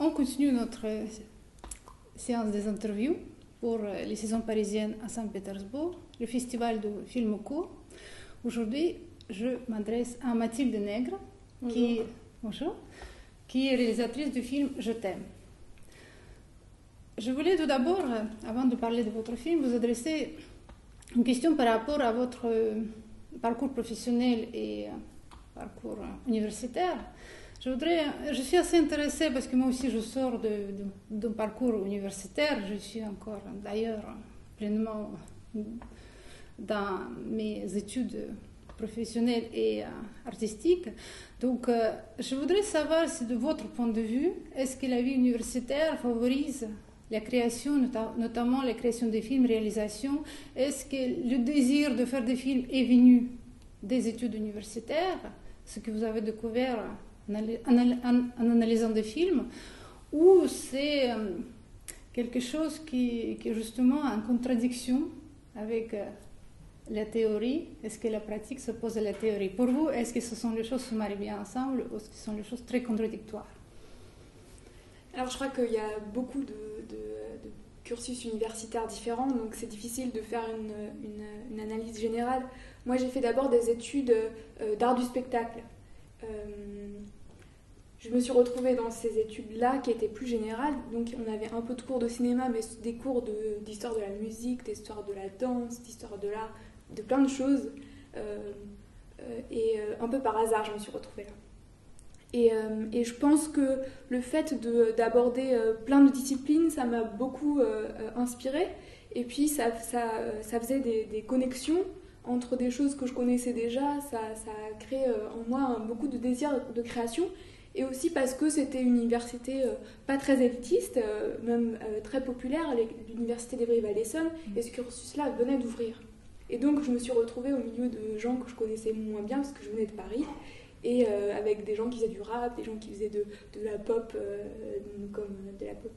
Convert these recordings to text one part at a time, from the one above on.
On continue notre séance des interviews pour les saisons parisiennes à Saint-Pétersbourg, le festival de films courts. Aujourd'hui, je m'adresse à Mathilde Nègre, bonjour, qui est réalisatrice du film Je t'aime. Je voulais tout d'abord, avant de parler de votre film, vous adresser une question par rapport à votre parcours professionnel et parcours universitaire. Je suis assez intéressée parce que moi aussi je sors d'un parcours universitaire. Je suis encore d'ailleurs pleinement dans mes études professionnelles et artistiques. Donc je voudrais savoir si de votre point de vue, est-ce que la vie universitaire favorise la création, notamment la création des films, réalisation? Est-ce que le désir de faire des films est venu des études universitaires, ce que vous avez découvert en analysant des films, ou c'est quelque chose qui est justement en contradiction avec la théorie? Est-ce que la pratique s'oppose à la théorie? Pour vous, est-ce que ce sont les choses qui se marient bien ensemble ou est-ce que ce sont les choses très contradictoires? Alors je crois qu'il y a beaucoup de cursus universitaires différents, donc c'est difficile de faire une analyse générale. Moi j'ai fait d'abord des études d'art du spectacle. Je me suis retrouvée dans ces études-là qui étaient plus générales, donc on avait un peu de cours de cinéma, mais des cours d'histoire de la musique, d'histoire de la danse, d'histoire de l'art, de plein de choses. Et un peu par hasard, je me suis retrouvée là. Et je pense que le fait d'aborder plein de disciplines, ça m'a beaucoup inspirée. Et puis ça faisait des connexions entre des choses que je connaissais déjà. Ça a créé en moi beaucoup de désir de création. Et aussi parce que c'était une université pas très élitiste, même très populaire, l'université d'Evry-Val-d'Essonne, et ce cursus-là venait d'ouvrir. Et donc je me suis retrouvée au milieu de gens que je connaissais moins bien, parce que je venais de Paris, et avec des gens qui faisaient du rap, des gens qui faisaient de la pop, comme de la pop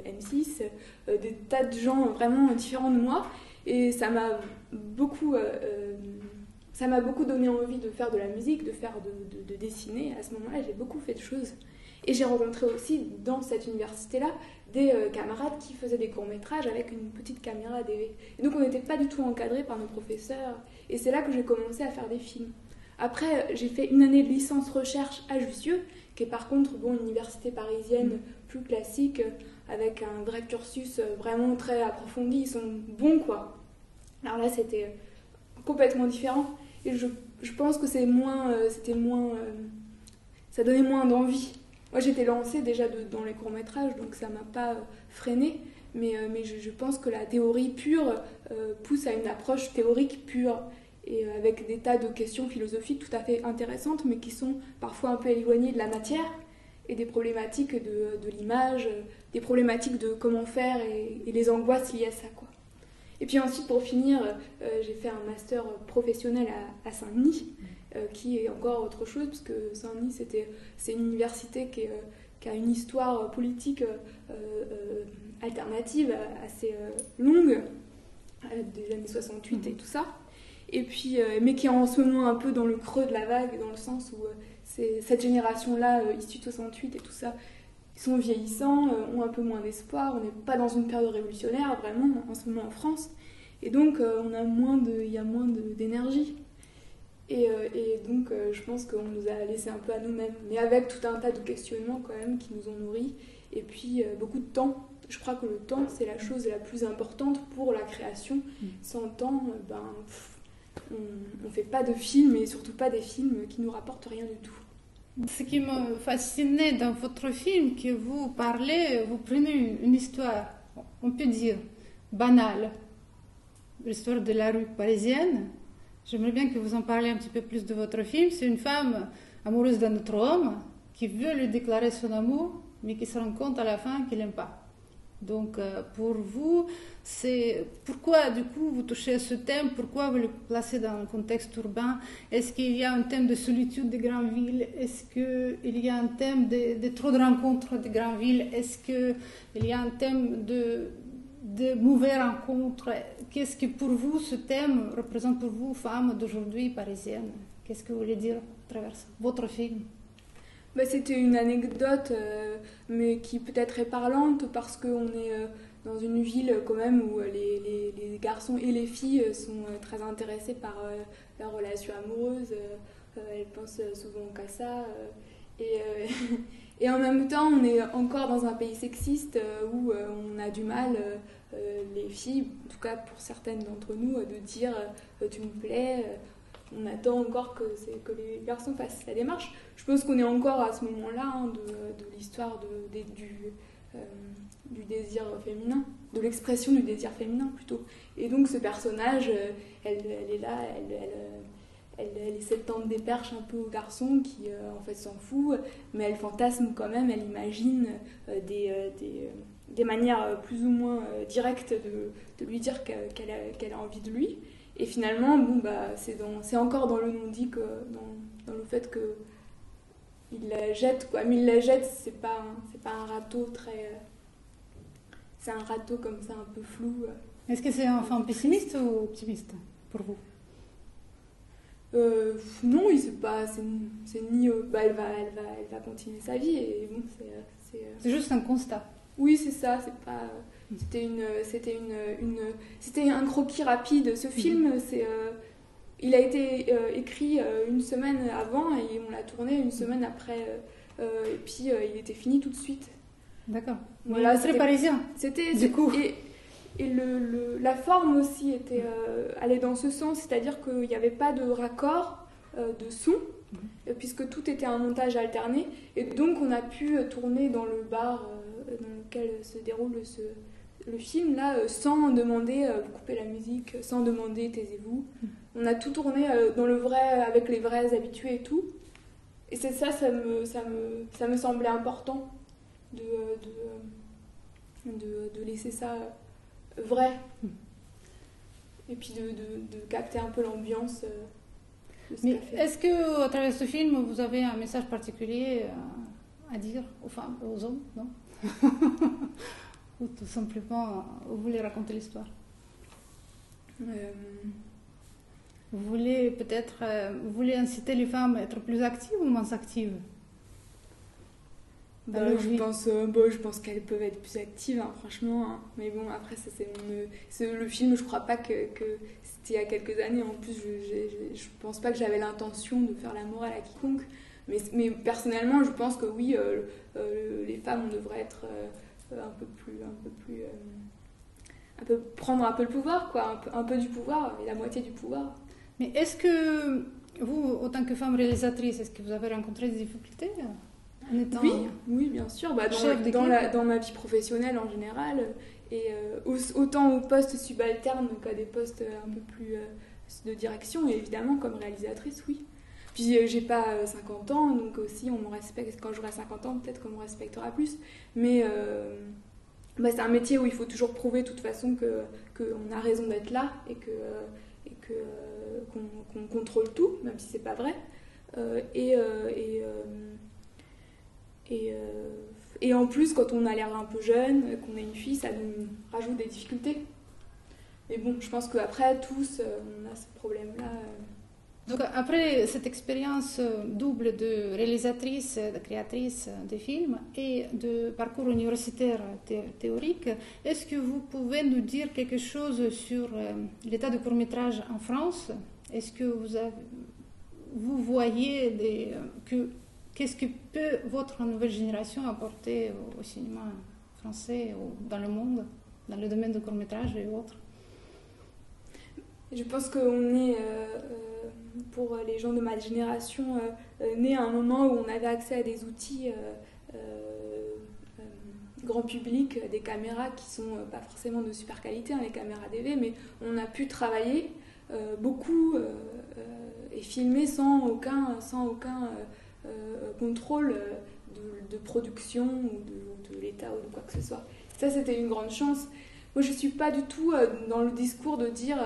M6, des tas de gens vraiment différents de moi, et ça m'a beaucoup donné envie de faire de la musique, de dessiner. À ce moment-là, j'ai beaucoup fait de choses. Et j'ai rencontré aussi, dans cette université-là, des camarades qui faisaient des courts-métrages avec une petite caméra DV. Et donc, on n'était pas du tout encadrés par nos professeurs. Et c'est là que j'ai commencé à faire des films. Après, j'ai fait une année de licence recherche à Jussieu, qui est par contre une université parisienne plus classique, avec un vrai cursus vraiment très approfondi. Ils sont bons, quoi. Alors là, c'était complètement différent. Et je pense que ça donnait moins d'envie. Moi, j'étais lancée déjà dans les courts-métrages, donc ça m'a pas freinée. Mais je pense que la théorie pure pousse à une approche théorique pure, et avec des tas de questions philosophiques tout à fait intéressantes, mais qui sont parfois un peu éloignées de la matière, et des problématiques de l'image, des problématiques de comment faire, et les angoisses liées à ça, quoi. Et puis ensuite, pour finir, j'ai fait un master professionnel à Saint-Denis, qui est encore autre chose, parce que Saint-Denis, c'est une université qui a une histoire politique alternative assez longue, des années 68 et tout ça. Et puis, mais qui est en ce moment un peu dans le creux de la vague, dans le sens où cette génération-là, issue de 68 et tout ça, ils sont vieillissants, ont un peu moins d'espoir. On n'est pas dans une période révolutionnaire, vraiment, en ce moment en France. Et donc, il y a moins d'énergie. Et donc, je pense qu'on nous a laissés un peu à nous-mêmes. Mais avec tout un tas de questionnements, quand même, qui nous ont nourris. Et puis, beaucoup de temps. Je crois que le temps, c'est la chose la plus importante pour la création. Sans temps, on ne fait pas de films, et surtout pas des films qui nous rapportent rien du tout. Ce qui me fascinait dans votre film, que vous prenez une histoire, on peut dire, banale, l'histoire de la rue parisienne. J'aimerais bien que vous en parliez un petit peu plus de votre film. C'est une femme amoureuse d'un autre homme qui veut lui déclarer son amour, mais qui se rend compte à la fin qu'il n'aime pas. Donc, pour vous, c'est pourquoi du coup vous touchez à ce thème? Pourquoi vous le placez dans le contexte urbain? Est-ce qu'il y a un thème de solitude des grandes villes? Est-ce qu'il y a un thème de trop de rencontres des grandes villes? Est-ce qu'il y a un thème de mauvaises rencontres? Qu'est-ce que pour vous ce thème représente pour vous, femmes d'aujourd'hui parisiennes? Qu'est-ce que vous voulez dire à travers votre film? Bah, c'était une anecdote, mais qui peut-être est parlante parce qu'on est dans une ville quand même où les garçons et les filles sont très intéressés par leurs relations amoureuses. Elles pensent souvent qu'à ça. Et, et en même temps, on est encore dans un pays sexiste où on a du mal, les filles, en tout cas pour certaines d'entre nous, de dire tu me plais. On attend encore que les garçons fassent la démarche. Je pense qu'on est encore à ce moment-là hein, de l'histoire du désir féminin, de l'expression du désir féminin plutôt. Et donc ce personnage, elle est là, elle essaie de tendre des perches un peu aux garçons qui en fait s'en fout, mais elle fantasme quand même, elle imagine des manières plus ou moins directes de lui dire qu'elle a envie de lui. Et finalement, bon, bah, c'est encore dans le non-dit, dans le fait qu'il la jette, quoi. Mais il la jette, c'est pas un râteau très... c'est un râteau comme ça, un peu flou. Est-ce que c'est un film pessimiste ou optimiste pour vous? Non, c'est ni... bah, elle va continuer sa vie, et bon, c'est juste un constat. Oui, c'est ça, c'est pas... C'était un croquis rapide. Ce film, il a été écrit une semaine avant et on l'a tourné une semaine après. Et puis il était fini tout de suite. D'accord. Voilà, c'est très parisien. C'était du coup. Et la forme aussi allait dans ce sens, c'est-à-dire qu'il n'y avait pas de raccord de son, puisque tout était un montage alterné. Et donc on a pu tourner dans le bar dans lequel se déroule le film là, sans demander couper la musique, sans demander taisez-vous. On a tout tourné dans le vrai, avec les vrais habitués et tout. Et c'est ça me semblait important de laisser ça vrai. Et puis de capter un peu l'ambiance de ce Mais est-ce que à travers ce film vous avez un message particulier à dire aux femmes, aux hommes, non? Ou tout simplement vous voulez raconter l'histoire? Vous voulez peut-être inciter les femmes à être plus actives ou moins actives? Je pense qu'elles peuvent être plus actives, hein, franchement. Hein. Mais bon, après, ça c'est le film, je crois pas que c'était il y a quelques années. En plus, je pense pas que j'avais l'intention de faire la morale à quiconque. Mais personnellement, je pense que oui, les femmes, on devrait être prendre un peu le pouvoir, quoi, un peu du pouvoir, et la moitié du pouvoir. Mais est-ce que vous, en tant que femme réalisatrice, est-ce que vous avez rencontré des difficultés en étant oui, bien sûr. Bah, dans ma vie professionnelle en général, et autant aux postes subalternes qu'à des postes un peu plus de direction, et évidemment comme réalisatrice, oui. Puis j'ai pas 50 ans, donc aussi on me respecte. Quand j'aurai 50 ans, peut-être qu'on me respectera plus. Mais bah, c'est un métier où il faut toujours prouver de toute façon qu'on a raison d'être là et qu'on contrôle tout, même si c'est pas vrai. Et en plus, quand on a l'air un peu jeune, qu'on est une fille, ça nous rajoute des difficultés. Mais bon, je pense qu'après, tous, on a ce problème-là. Donc après cette expérience double de réalisatrice, de créatrice de films et de parcours universitaire théorique, est-ce que vous pouvez nous dire quelque chose sur l'état de court-métrage en France? Est-ce que vous voyez qu'est-ce que peut votre nouvelle génération apporter au cinéma français ou dans le monde, dans le domaine du court-métrage et autres? Je pense qu'on est, pour les gens de ma génération, nés à un moment où on avait accès à des outils grand public, des caméras qui sont pas forcément de super qualité, hein, les caméras DV, mais on a pu travailler beaucoup et filmer sans aucun contrôle de production ou de l'État ou de quoi que ce soit. Ça, c'était une grande chance. Moi, je ne suis pas du tout dans le discours de dire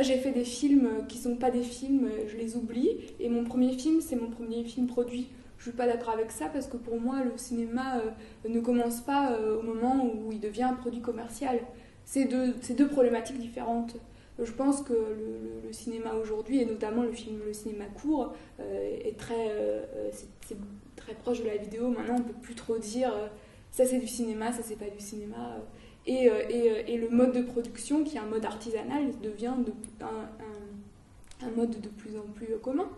j'ai fait des films qui ne sont pas des films, je les oublie, et mon premier film, c'est mon premier film produit. Je ne suis pas d'accord avec ça parce que pour moi, le cinéma ne commence pas au moment où il devient un produit commercial. C'est deux problématiques différentes. Je pense que le cinéma aujourd'hui, et notamment le cinéma court, c'est très très proche de la vidéo. Maintenant, on peut plus trop dire ça c'est du cinéma, ça c'est pas du cinéma. Et le mode de production, qui est un mode artisanal, devient un mode de plus en plus commun.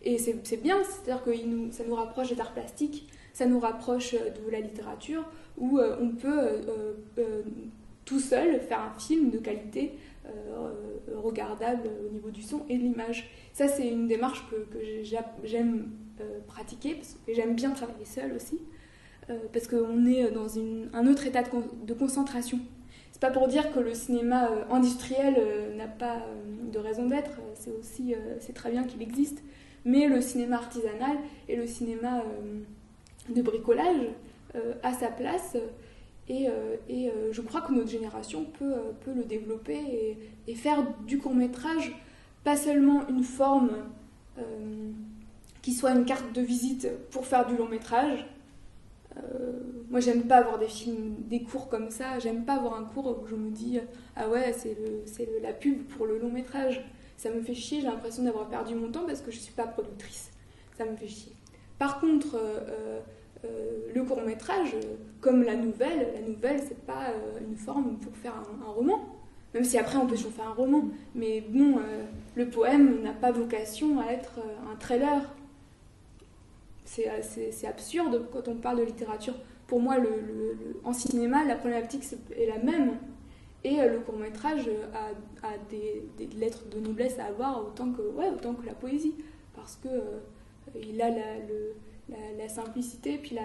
Et c'est bien, c'est-à-dire que ça nous rapproche des arts plastiques, ça nous rapproche de la littérature, où on peut tout seul faire un film de qualité regardable au niveau du son et de l'image. Ça, c'est une démarche que j'aime pratiquer, parce que j'aime bien travailler seule aussi, parce qu'on est dans un autre état de concentration. C'est pas pour dire que le cinéma industriel n'a pas de raison d'être, c'est très bien qu'il existe, mais le cinéma artisanal et le cinéma de bricolage a sa place, et je crois que notre génération peut le développer et faire du court-métrage pas seulement une forme qui soit une carte de visite pour faire du long-métrage. Moi, j'aime pas avoir des cours comme ça. J'aime pas avoir un cours où je me dis ah ouais, c'est la pub pour le long métrage. Ça me fait chier. J'ai l'impression d'avoir perdu mon temps parce que je suis pas productrice. Ça me fait chier. Par contre, le court métrage, comme la nouvelle, c'est pas une forme pour faire un roman. Même si après on peut toujours faire un roman. Mais bon, le poème n'a pas vocation à être un trailer. C'est absurde quand on parle de littérature. Pour moi, en cinéma, la problématique est la même. Et le court-métrage a des lettres de noblesse à avoir autant que la poésie. Parce que il a la simplicité, puis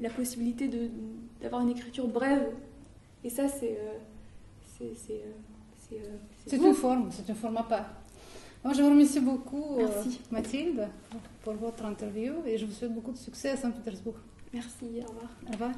la possibilité d'avoir une écriture brève. Et ça, c'est une forme, c'est une forme à part. Moi, je vous remercie beaucoup, Mathilde, pour votre interview et je vous souhaite beaucoup de succès à Saint-Pétersbourg. Merci, au revoir. Au revoir.